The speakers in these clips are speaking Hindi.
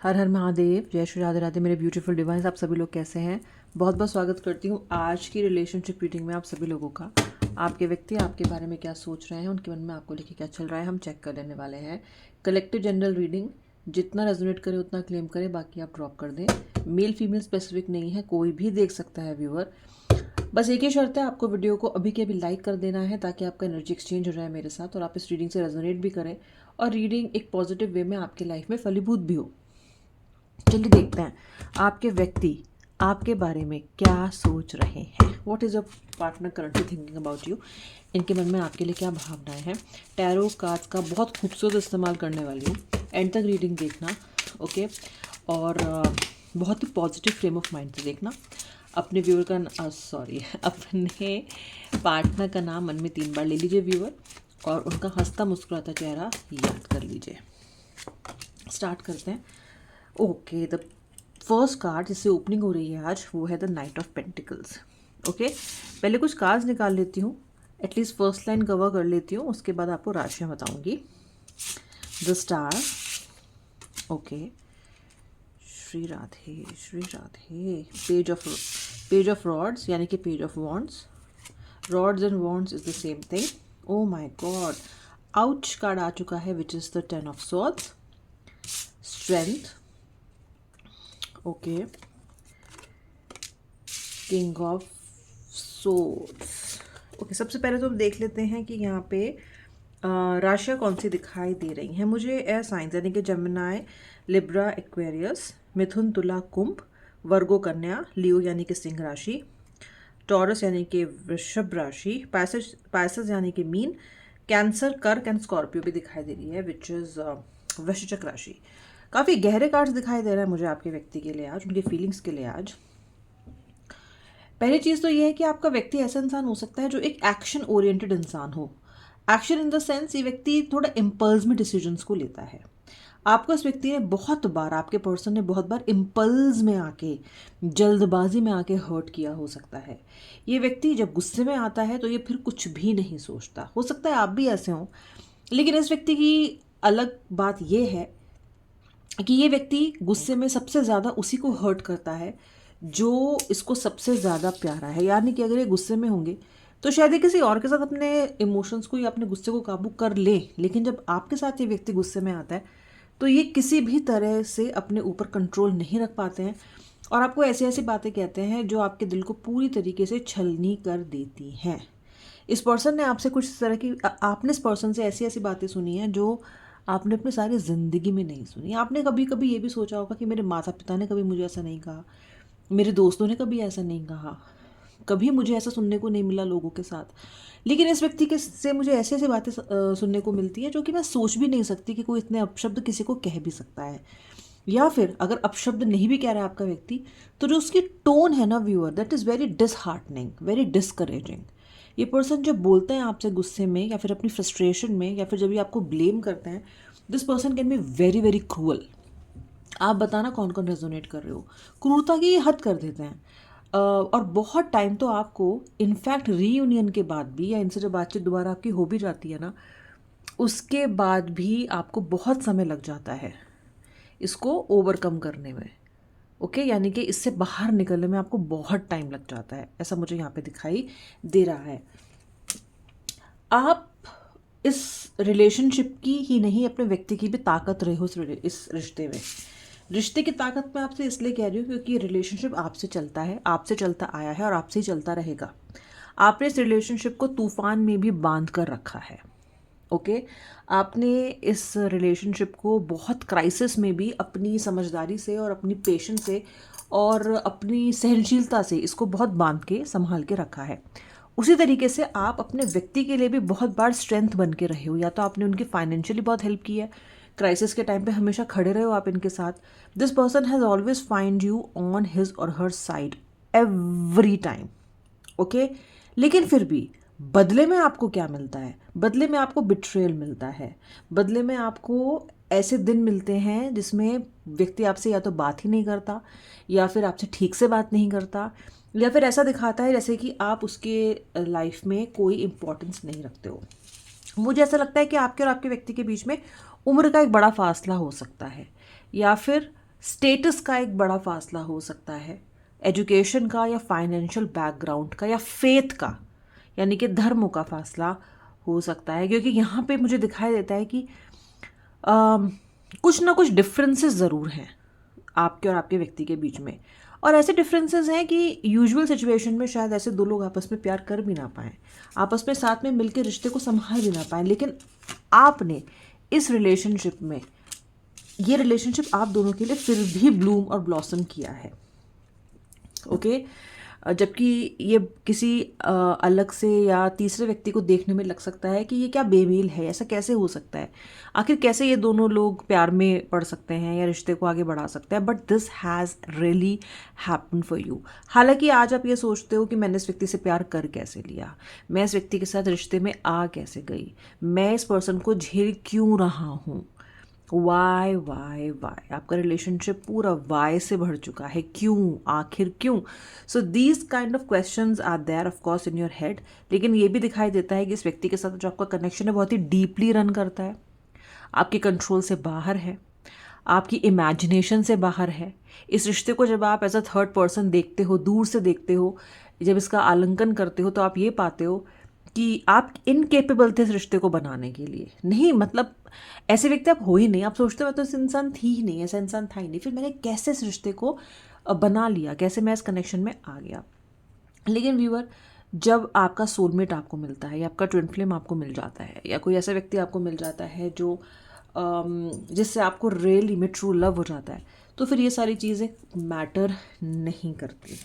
हर हर महादेव, जय श्री राधे राधे मेरे ब्यूटीफुल डिवाइस। आप सभी लोग कैसे हैं? बहुत बहुत स्वागत करती हूँ आज की रिलेशनशिप रीडिंग में आप सभी लोगों का। आपके व्यक्ति आपके बारे में क्या सोच रहे हैं, उनके मन में आपको लेके क्या चल रहा है, हम चेक कर लेने वाले हैं। कलेक्टिव जनरल रीडिंग, जितना रेजोनेट करे उतना क्लेम करें, बाकी आप ड्रॉप कर दें। मेल फीमेल स्पेसिफिक नहीं है, कोई भी देख सकता है व्यूअर। बस एक ही शर्त है, आपको वीडियो को अभी के अभी लाइक कर देना है ताकि आपका एनर्जी एक्सचेंज हो जाए मेरे साथ और आप इस रीडिंग से रेजोनेट भी करें और रीडिंग एक पॉजिटिव वे में आपके लाइफ में फलीभूत भी हो। चलिए देखते हैं आपके व्यक्ति आपके बारे में क्या सोच रहे हैं। What is your partner currently thinking about you. इनके मन में आपके लिए क्या भावनाएं हैं। टैरो कार्ड्स का बहुत खूबसूरत इस्तेमाल करने वाली हूँ, एंड तक रीडिंग देखना, ओके। और बहुत ही पॉजिटिव फ्रेम ऑफ माइंड से देखना। अपने व्यूअर का अपने पार्टनर का नाम मन में 3 बार ले लीजिए व्यूअर, और उनका हंसता मुस्कुराता चेहरा याद कर लीजिए। स्टार्ट करते हैं। ओके, द फर्स्ट कार्ड जिससे ओपनिंग हो रही है आज वो है the night of pentacles. Okay, पहले कुछ कार्ड्स निकाल लेती हूँ, एटलीस्ट फर्स्ट लाइन कवर कर लेती हूँ, उसके बाद आपको राशियाँ बताऊंगी। The star, okay, Shri Radhe Shri Radhe. Page of rods यानी कि page of wands. Rods and wands is the same thing. Oh my God, ouch card आ चुका है which is the 10 of swords. Strength, okay, king of swords. Okay, सबसे पहले तो हम देख लेते हैं कि यहाँ पे राशियाँ कौन सी दिखाई दे रही हैं मुझे। एयर साइंस यानी कि जमिनाई, लिब्रा, एक्वेरियस, मिथुन, तुला, कुंभ, वर्गो, कन्या, लियो यानी कि सिंह राशि, टॉरस यानी कि वृषभ राशि, पाइसेस यानी कि मीन, कैंसर, कर्क एंड स्कॉर्पियो भी दिखाई दे रही है विच इज़ वृश्चिक राशि। काफ़ी गहरे कार्ड्स दिखाई दे रहे हैं मुझे आपके व्यक्ति के लिए आज, उनके फीलिंग्स के लिए आज। पहली चीज़ तो ये है कि आपका व्यक्ति ऐसा इंसान हो सकता है जो एक एक्शन ओरिएंटेड इंसान हो। एक्शन इन द सेंस, ये व्यक्ति थोड़ा इम्पल्स में डिसीजंस को लेता है। आपको इस व्यक्ति ने बहुत बार, आपके पर्सन ने बहुत बार इम्पल्स में आके, जल्दबाजी में आके हर्ट किया हो सकता है। ये व्यक्ति जब गुस्से में आता है तो ये फिर कुछ भी नहीं सोचता। हो सकता है आप भी ऐसे हों, लेकिन इस व्यक्ति की अलग बात ये है कि ये व्यक्ति गुस्से में सबसे ज़्यादा उसी को हर्ट करता है जो इसको सबसे ज़्यादा प्यारा है। यानी कि अगर ये गुस्से में होंगे तो शायद ये किसी और के साथ अपने इमोशंस को या अपने गुस्से को काबू कर ले, लेकिन जब आपके साथ ये व्यक्ति गुस्से में आता है तो ये किसी भी तरह से अपने ऊपर कंट्रोल नहीं रख पाते हैं और आपको ऐसी ऐसी बातें कहते हैं जो आपके दिल को पूरी तरीके से छलनी कर देती हैं। इस पर्सन ने आपसे कुछ इस तरह की आपने इस पर्सन से ऐसी ऐसी बातें सुनी हैं जो आपने अपनी सारी ज़िंदगी में नहीं सुनी। आपने कभी कभी ये भी सोचा होगा कि मेरे माता पिता ने कभी मुझे ऐसा नहीं कहा, मेरे दोस्तों ने कभी ऐसा नहीं कहा, कभी मुझे ऐसा सुनने को नहीं मिला लोगों के साथ। लेकिन इस व्यक्ति के से मुझे ऐसी ऐसी बातें सुनने को मिलती हैं जो कि मैं सोच भी नहीं सकती कि कोई इतने अपशब्द किसी को कह भी सकता है। या फिर अगर अपशब्द नहीं भी कह रहा है आपका व्यक्ति, तो जो उसकी टोन है ना viewer, that is very disheartening, very discouraging. ये पर्सन जब बोलते हैं आपसे गुस्से में या फिर अपनी फ्रस्ट्रेशन में या फिर जब भी आपको ब्लेम करते हैं, this person can be very very cruel. आप बताना कौन कौन रेजोनेट कर रहे हो। क्रूरता की हद कर देते हैं। और बहुत टाइम तो आपको, इनफैक्ट रीयूनियन के बाद भी या इनसे जब बातचीत दोबारा आपकी हो भी जाती है ना, उसके बाद भी आपको बहुत समय लग जाता है इसको ओवरकम करने में। ओके, यानी कि इससे बाहर निकलने में आपको बहुत टाइम लग जाता है, ऐसा मुझे यहाँ पे दिखाई दे रहा है। आप इस रिलेशनशिप की ही नहीं, अपने व्यक्ति की भी ताकत रहे हो इस रिश्ते में। रिश्ते की ताकत मैं आपसे इसलिए कह रही हूँ क्योंकि रिलेशनशिप आपसे चलता है, आपसे चलता आया है और आपसे ही चलता रहेगा। आपने इस रिलेशनशिप को तूफान में भी बांध कर रखा है। ओके, आपने इस रिलेशनशिप को बहुत क्राइसिस में भी अपनी समझदारी से और अपनी पेशेंस से और अपनी सहनशीलता से इसको बहुत बांध के संभाल के रखा है। उसी तरीके से आप अपने व्यक्ति के लिए भी बहुत बार स्ट्रेंथ बन के रहे हो। या तो आपने उनकी फाइनेंशियली बहुत हेल्प की है, क्राइसिस के टाइम पे हमेशा खड़े रहे हो आप इनके साथ। This person has always find you on his और हर साइड एवरी टाइम। ओके, लेकिन फिर भी बदले में आपको क्या मिलता है? बदले में आपको बिट्रेयल मिलता है। बदले में आपको ऐसे दिन मिलते हैं जिसमें व्यक्ति आपसे या तो बात ही नहीं करता, या फिर आपसे ठीक से बात नहीं करता, या फिर ऐसा दिखाता है जैसे कि आप उसके लाइफ में कोई इम्पोर्टेंस नहीं रखते हो। मुझे ऐसा लगता है कि आपके और आपके व्यक्ति के बीच में उम्र का एक बड़ा फासला हो सकता है, या फिर स्टेटस का एक बड़ा फासला हो सकता है, एजुकेशन का या फाइनेंशियल बैकग्राउंड का या फेथ का, यानी कि धर्मों का फासला हो सकता है। क्योंकि यहाँ पे मुझे दिखाई देता है कि अम, कुछ ना कुछ डिफरेंसेस ज़रूर हैं आपके और आपके व्यक्ति के बीच में। और ऐसे डिफरेंसेस हैं कि यूजुअल सिचुएशन में शायद ऐसे दो लोग आपस में प्यार कर भी ना पाएँ, आपस में साथ में मिलकर रिश्ते को संभाल भी ना पाएँ, लेकिन आपने इस रिलेशनशिप में, ये रिलेशनशिप आप दोनों के लिए फिर भी ब्लूम और ब्लॉसम किया है। ओके जबकि ये किसी अलग से या तीसरे व्यक्ति को देखने में लग सकता है कि ये क्या बेमेल है, ऐसा कैसे हो सकता है, आखिर कैसे ये दोनों लोग प्यार में पड़ सकते हैं या रिश्ते को आगे बढ़ा सकते हैं। But this has really happen for you. हालांकि आज आप ये सोचते हो कि मैंने इस व्यक्ति से प्यार कर कैसे लिया, मैं इस व्यक्ति के साथ रिश्ते में आ कैसे गई, मैं इस पर्सन को झेल क्यों रहा हूँ, वाई वाई वाई। आपका रिलेशनशिप पूरा वाई से भर चुका है, क्यों, आखिर क्यों। So these kind of questions are there of course in your head. लेकिन ये भी दिखाई देता है कि इस व्यक्ति के साथ जो आपका कनेक्शन है बहुत ही डीपली रन करता है, आपके कंट्रोल से बाहर है, आपकी इमेजिनेशन से बाहर है। इस रिश्ते को जब आप एज अ थर्ड पर्सन देखते हो, दूर से देखते हो, जब इसका आलंकन करते हो, तो आप ये पाते हो कि आप इनकेपेबल थे इस रिश्ते को बनाने के लिए। नहीं मतलब ऐसे व्यक्ति आप हो ही नहीं, आप सोचते हो मैं तो ऐसा इंसान थी ही नहीं, ऐसा इंसान था ही नहीं, फिर मैंने कैसे इस रिश्ते को बना लिया, कैसे मैं इस कनेक्शन में आ गया। लेकिन व्यूअर, जब आपका सोलमेट आपको मिलता है या आपका ट्विन फ्लेम आपको मिल जाता है या कोई ऐसा व्यक्ति आपको मिल जाता है जो जिससे आपको रियली में ट्रू लव हो जाता है, तो फिर ये सारी चीज़ें मैटर नहीं करती।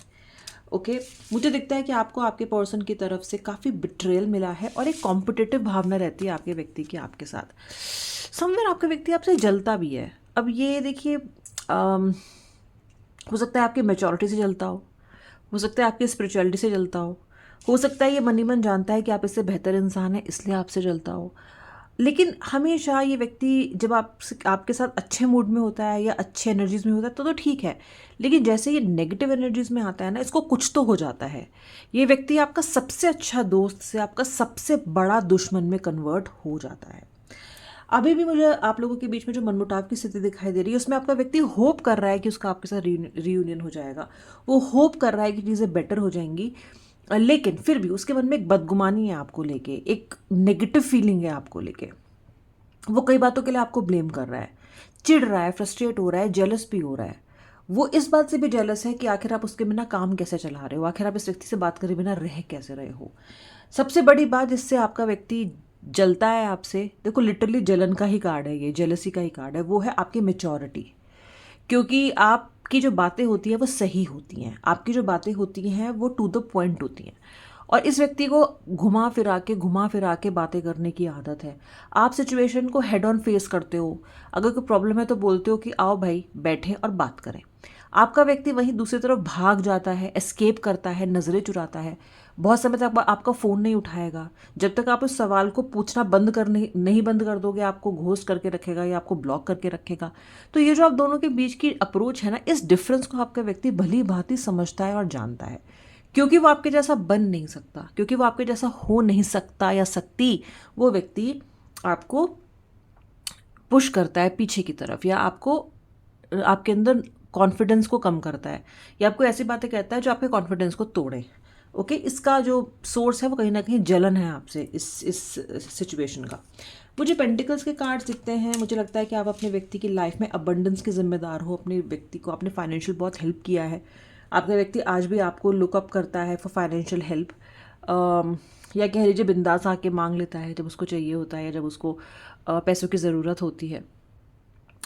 ओके मुझे दिखता है कि आपको आपके पर्सन की तरफ से काफ़ी बिट्रेयल मिला है और एक कॉम्पिटिटिव भावना रहती है आपके व्यक्ति की आपके साथ। समवेयर आपका व्यक्ति आपसे जलता भी है। अब ये देखिए, हो सकता है आपकी मैच्योरिटी से जलता हो सकता है आपकी स्पिरिचुअलिटी से जलता हो सकता है ये मन ही मन जानता है कि आप इससे बेहतर इंसान है इसलिए आपसे जलता हो। लेकिन हमेशा ये व्यक्ति जब आपके साथ अच्छे मूड में होता है या अच्छे एनर्जीज में होता है तो ठीक है, लेकिन जैसे ये नेगेटिव एनर्जीज में आता है ना, इसको कुछ तो हो जाता है। ये व्यक्ति आपका सबसे अच्छा दोस्त से आपका सबसे बड़ा दुश्मन में कन्वर्ट हो जाता है। अभी भी मुझे आप लोगों के बीच में जो मनमुटाव की स्थिति दिखाई दे रही है उसमें आपका व्यक्ति होप कर रहा है कि उसका आपके साथ रियूनियन हो जाएगा, वो होप कर रहा है कि चीज़ें बेटर हो जाएंगी, लेकिन फिर भी उसके मन में एक बदगुमानी है आपको लेके, एक नेगेटिव फीलिंग है आपको लेके। वो कई बातों के लिए आपको ब्लेम कर रहा है, चिढ़ रहा है, फ्रस्ट्रेट हो रहा है, जेलस भी हो रहा है। वो इस बात से भी जेलस है कि आखिर आप उसके बिना काम कैसे चला रहे हो, आखिर आप इस व्यक्ति से बात करे बिना रह कैसे रहे हो। सबसे बड़ी बात जिससे आपका व्यक्ति जलता है आपसे, देखो लिटरली जलन का ही कार्ड है, ये जेलसी का ही कार्ड है, वो है आपकी मेच्योरिटी। क्योंकि आपकी जो बातें होती हैं वो सही होती हैं, आपकी जो बातें होती हैं वो टू द पॉइंट होती हैं। और इस व्यक्ति को घुमा फिरा के बातें करने की आदत है। आप सिचुएशन को हेड ऑन फेस करते हो, अगर कोई प्रॉब्लम है तो बोलते हो कि आओ भाई बैठें और बात करें। आपका व्यक्ति वहीं दूसरी तरफ भाग जाता है, एस्केप करता है, नज़रें चुराता है, बहुत समय तक आपका फ़ोन नहीं उठाएगा। जब तक आप उस सवाल को पूछना नहीं बंद कर दोगे, आपको घोस्ट करके रखेगा या आपको ब्लॉक करके रखेगा। तो ये जो आप दोनों के बीच की अप्रोच है ना, इस डिफरेंस को आपका व्यक्ति भली भांति समझता है और जानता है। क्योंकि वो आपके जैसा बन नहीं सकता, क्योंकि वो आपके जैसा हो नहीं सकता या सकती, वो व्यक्ति आपको पुश करता है पीछे की तरफ, या आपको आपके अंदर कॉन्फिडेंस को कम करता है, या आपको ऐसी बातें कहता है जो आपके कॉन्फिडेंस को तोड़े। ओके इसका जो सोर्स है वो कहीं ना कहीं जलन है आपसे, इस सिचुएशन का। मुझे पेंटिकल्स के कार्ड्स दिखते हैं, मुझे लगता है कि आप अपने व्यक्ति की लाइफ में अबंडेंस के जिम्मेदार हो, अपने व्यक्ति को आपने फाइनेंशियल बहुत हेल्प किया है, आपका व्यक्ति आज भी आपको लुकअप करता है फॉर फाइनेंशियल हेल्प, या कह लीजिए बिंदास आके मांग लेता है जब उसको चाहिए होता है या जब उसको पैसों की ज़रूरत होती है।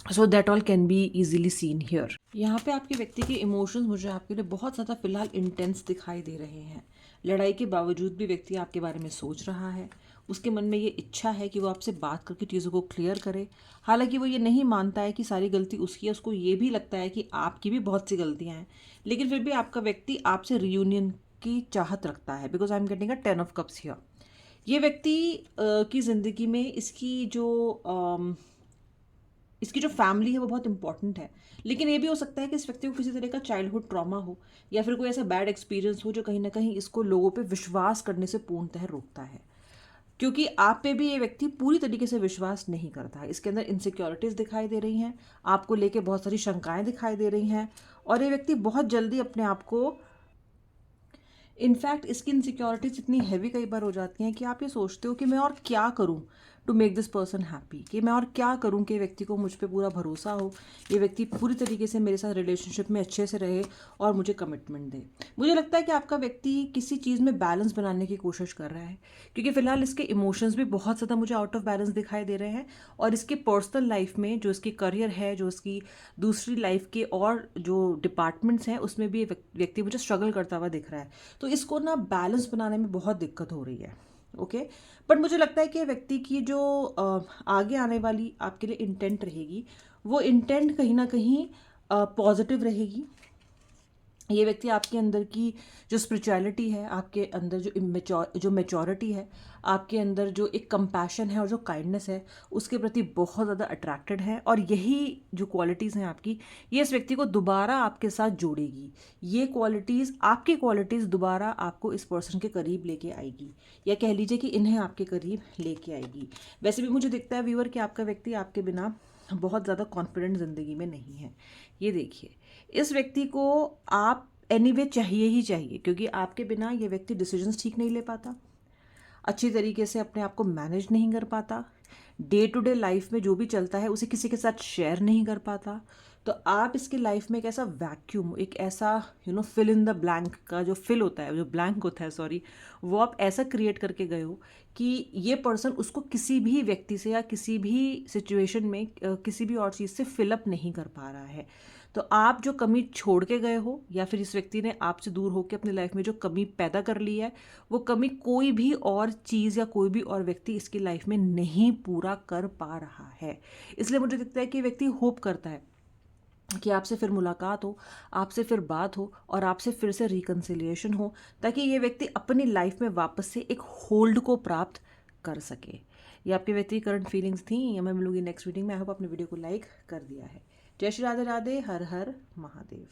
So that all can be easily seen here. यहाँ पे आपके व्यक्ति के इमोशंस मुझे आपके लिए बहुत ज़्यादा फिलहाल इंटेंस दिखाई दे रहे हैं। लड़ाई के बावजूद भी व्यक्ति आपके बारे में सोच रहा है, उसके मन में ये इच्छा है कि वो आपसे बात करके चीज़ों को क्लियर करे। हालांकि वो ये नहीं मानता है कि सारी गलती उसकी है, उसको ये भी लगता है कि आपकी भी बहुत सी गलतियाँ हैं, लेकिन फिर भी आपका व्यक्ति आपसे रियूनियन की चाहत रखता है। Because I am getting a 10 of cups here. ये व्यक्ति की ज़िंदगी में इसकी जो फैमिली है वो बहुत इंपॉर्टेंट है, लेकिन ये भी हो सकता है कि इस व्यक्ति को किसी तरह का चाइल्डहुड ट्रॉमा हो या फिर कोई ऐसा बैड एक्सपीरियंस हो जो कहीं ना कहीं इसको लोगों पे विश्वास करने से पूर्णतः रोकता है। क्योंकि आप पे भी ये व्यक्ति पूरी तरीके से विश्वास नहीं करता है। इसके अंदर इनसिक्योरिटीज़ दिखाई दे रही हैं, आपको लेके बहुत सारी शंकाएं दिखाई दे रही हैं, और ये व्यक्ति बहुत जल्दी अपने आप को, इनफैक्ट इसकी इनसिक्योरिटीज इतनी हैवी कई बार हो जाती हैं कि आप ये सोचते हो कि मैं और क्या करूं to make this person happy, कि मैं और क्या करूं कि व्यक्ति को मुझ पे पूरा भरोसा हो, ये व्यक्ति पूरी तरीके से मेरे साथ रिलेशनशिप में अच्छे से रहे और मुझे कमिटमेंट दे। मुझे लगता है कि आपका व्यक्ति किसी चीज़ में बैलेंस बनाने की कोशिश कर रहा है, क्योंकि फिलहाल इसके इमोशंस भी बहुत ज़्यादा मुझे आउट ऑफ बैलेंस दिखाई दे रहे हैं, और इसके पर्सनल लाइफ में जो इसकी करियर है, जो इसकी दूसरी लाइफ के और जो डिपार्टमेंट्स हैं, उसमें भी ये व्यक्ति मुझे स्ट्रगल करता हुआ दिख रहा है। तो इसको ना बैलेंस बनाने में बहुत दिक्कत हो रही है। ओके, बट मुझे लगता है कि व्यक्ति की जो आगे आने वाली आपके लिए इंटेंट रहेगी, वो इंटेंट कहीं ना कहीं पॉजिटिव रहेगी। ये व्यक्ति आपके अंदर की जो स्पिरिचुअलिटी है, आपके अंदर जो मैच्योरिटी है, आपके अंदर जो एक कंपैशन है और जो काइंडनेस है, उसके प्रति बहुत ज़्यादा अट्रैक्टेड है, और यही जो क्वालिटीज़ हैं आपकी, ये इस व्यक्ति को दोबारा आपके साथ जोड़ेगी। ये क्वालिटीज़, आपकी क्वालिटीज़ दोबारा आपको इस पर्सन के करीब लेके आएगी, या कह लीजिए कि इन्हें आपके करीब लेके आएगी। वैसे भी मुझे दिखता है व्यूअर कि आपका व्यक्ति आपके बिना बहुत ज़्यादा कॉन्फिडेंट ज़िंदगी में नहीं है। ये देखिए, इस व्यक्ति को आप एनीवे चाहिए ही चाहिए, क्योंकि आपके बिना ये व्यक्ति डिसीजंस ठीक नहीं ले पाता, अच्छी तरीके से अपने आप को मैनेज नहीं कर पाता, डे टू डे लाइफ में जो भी चलता है उसे किसी के साथ शेयर नहीं कर पाता। तो आप इसकी लाइफ में एक ऐसा वैक्यूम, एक ऐसा फिल इन द ब्लैंक का जो फिल होता है, जो ब्लैंक होता है, सॉरी, वो आप ऐसा क्रिएट करके गए हो कि ये पर्सन उसको किसी भी व्यक्ति से या किसी भी सिचुएशन में किसी भी और चीज़ से फिलअप नहीं कर पा रहा है। तो आप जो कमी छोड़ के गए हो, या फिर इस व्यक्ति ने आपसे दूर होकर अपनी लाइफ में जो कमी पैदा कर ली है, वो कमी कोई भी और चीज़ या कोई भी और व्यक्ति इसकी लाइफ में नहीं पूरा कर पा रहा है। इसलिए मुझे लगता है कि व्यक्ति होप करता है कि आपसे फिर मुलाकात हो, आपसे फिर बात हो, और आपसे फिर से रिकन्सिलिएशन हो, ताकि ये व्यक्ति अपनी लाइफ में वापस से एक होल्ड को प्राप्त कर सके। ये आपके व्यक्ति की करंट फीलिंग्स थी, या मैं मिलूंगी नेक्स्ट वीडियो में। आई होप आपने वीडियो को लाइक कर दिया है। जय श्री राधे राधे, हर हर महादेव।